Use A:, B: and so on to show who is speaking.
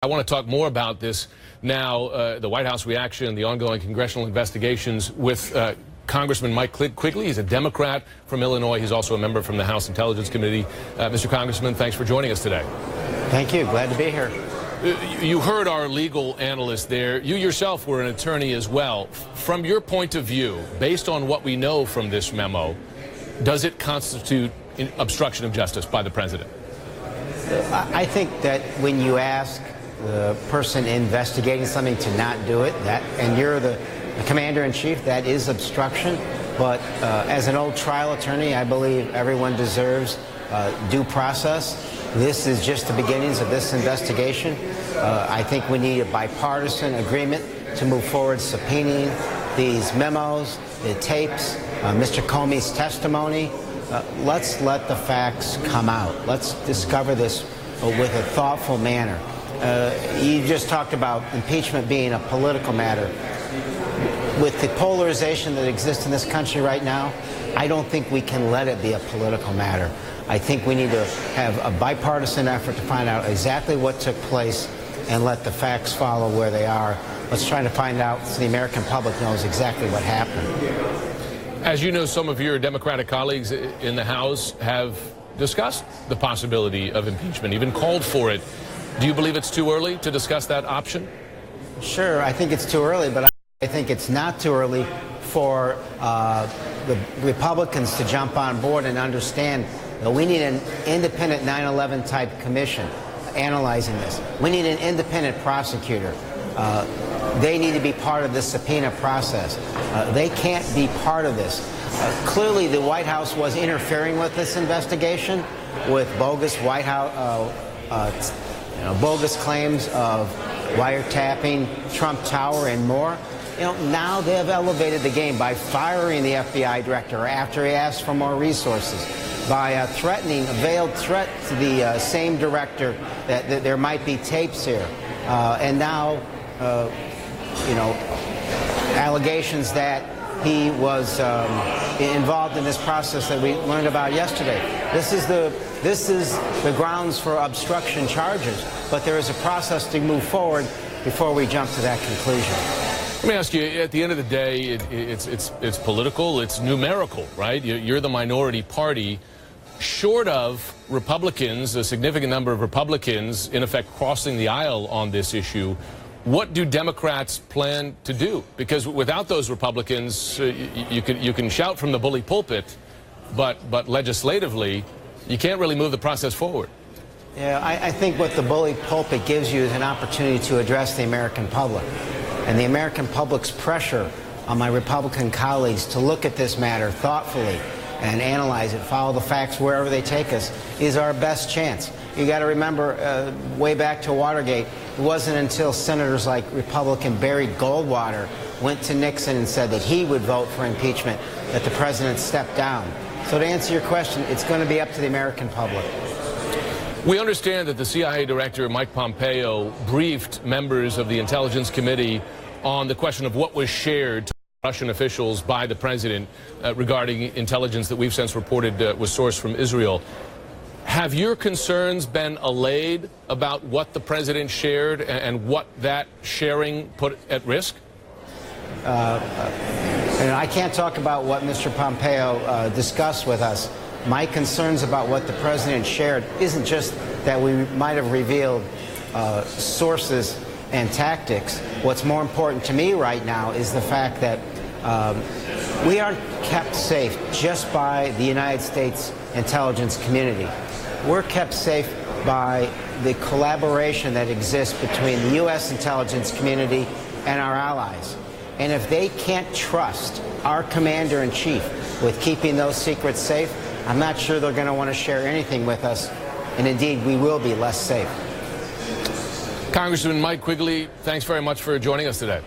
A: I want to talk more about this now, the White House reaction, the ongoing congressional investigations with Congressman Mike Quigley. He's a Democrat from Illinois. He's also a member from the House Intelligence Committee. Mr. Congressman, thanks for joining us today.
B: Thank you. Glad to be here.
A: You heard our legal analyst there. You yourself were an attorney as well. From your point of view, based on what we know from this memo, does it constitute obstruction of justice by the president?
B: I think that when you ask the person investigating something to not do it, and you're the commander-in-chief, that is obstruction. But as an old trial attorney, I believe everyone deserves due process. This is just the beginnings of this investigation. I think we need a bipartisan agreement to move forward subpoenaing these memos, the tapes, Mr. Comey's testimony. Let's let the facts come out. Let's discover this with a thoughtful manner. You just talked about impeachment being a political matter. With the polarization that exists in this country right now, I don't think we can let it be a political matter. I think we need to have a bipartisan effort to find out exactly what took place and let the facts follow where they are. Let's try to find out so the American public knows exactly what happened.
A: As you know, some of your Democratic colleagues in the House have discussed the possibility of impeachment, even called for it. Do you believe it's too early to discuss that option?
B: Sure, I think it's too early, but I think it's not too early for the Republicans to jump on board and understand that we need an independent 9/11 type commission analyzing this. We need an independent prosecutor. They need to be part of the subpoena process. They can't be part of this. Clearly, the White House was interfering with this investigation with bogus White House, bogus claims of wiretapping Trump Tower and more. Now they have elevated the game by firing the FBI director after he asked for more resources, by threatening, a veiled threat to the same director that there might be tapes here, and now, allegations that he was involved in this process that we learned about yesterday. This is the grounds for obstruction charges, but there is a process to move forward before we jump to that conclusion.
A: Let me ask you, at the end of the day, it's political, it's numerical, right? You're the minority party. Short of Republicans, a significant number of Republicans, in effect, crossing the aisle on this issue, what do Democrats plan to do? Because without those Republicans, you can shout from the bully pulpit, but legislatively, you can't really move the process forward.
B: Yeah, I think what the bully pulpit gives you is an opportunity to address the American public. And the American public's pressure on my Republican colleagues to look at this matter thoughtfully and analyze it, follow the facts wherever they take us, is our best chance. You got to remember, way back to Watergate, it wasn't until senators like Republican Barry Goldwater went to Nixon and said that he would vote for impeachment that the president stepped down. So to answer your question, it's going to be up to the American public.
A: We understand that the CIA Director, Mike Pompeo, briefed members of the Intelligence Committee on the question of what was shared to Russian officials by the president regarding intelligence that we've since reported was sourced from Israel. Have your concerns been allayed about what the president shared and what that sharing put at risk?
B: I can't talk about what Mr. Pompeo discussed with us. My concerns about what the president shared isn't just that we might have revealed sources and tactics. What's more important to me right now is the fact that we aren't kept safe just by the United States intelligence community. We're kept safe by the collaboration that exists between the U.S. intelligence community and our allies. And if they can't trust our commander-in-chief with keeping those secrets safe, I'm not sure they're going to want to share anything with us, and indeed, we will be less safe.
A: Congressman Mike Quigley, thanks very much for joining us today.